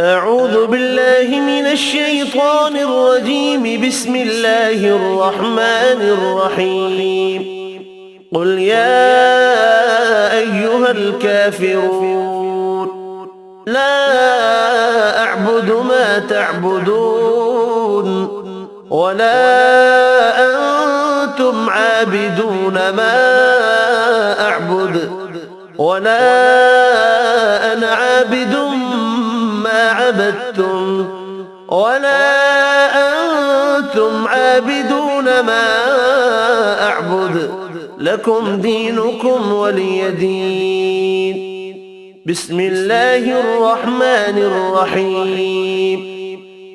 أعوذ بالله من الشيطان الرجيم. بسم الله الرحمن الرحيم. قل يا أيها الكافرون لا أعبد ما تعبدون ولا أنتم عابدون ما أعبد ولا أنا عابد ما عبدتم ولا أنتم عابدون ما أعبد لكم دينكم ولي دين. بسم الله الرحمن الرحيم.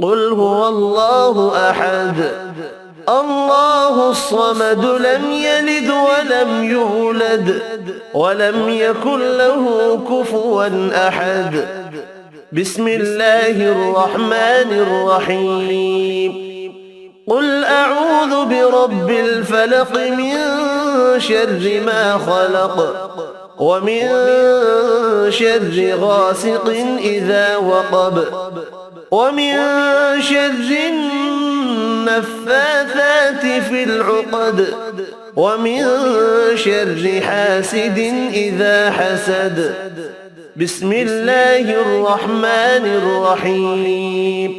قل هو الله أحد الله الصمد لم يلد ولم يولد ولم يكن له كفوا أحد. بسم الله الرحمن الرحيم. قل أعوذ برب الفلق من شر ما خلق ومن شر غاسق إذا وقب ومن شر النفاثات في العقد ومن شر حاسد إذا حسد. بسم الله الرحمن الرحيم.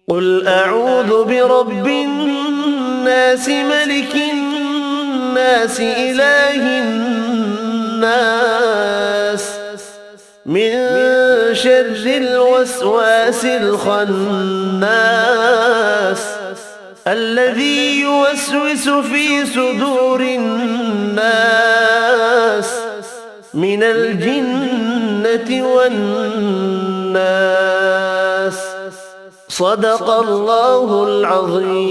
قل أعوذ برب الناس ملك الناس إله الناس من شر الوسواس الخناس الذي يوسوس في صدور الناس من الجنة والناس. صدق الله العظيم.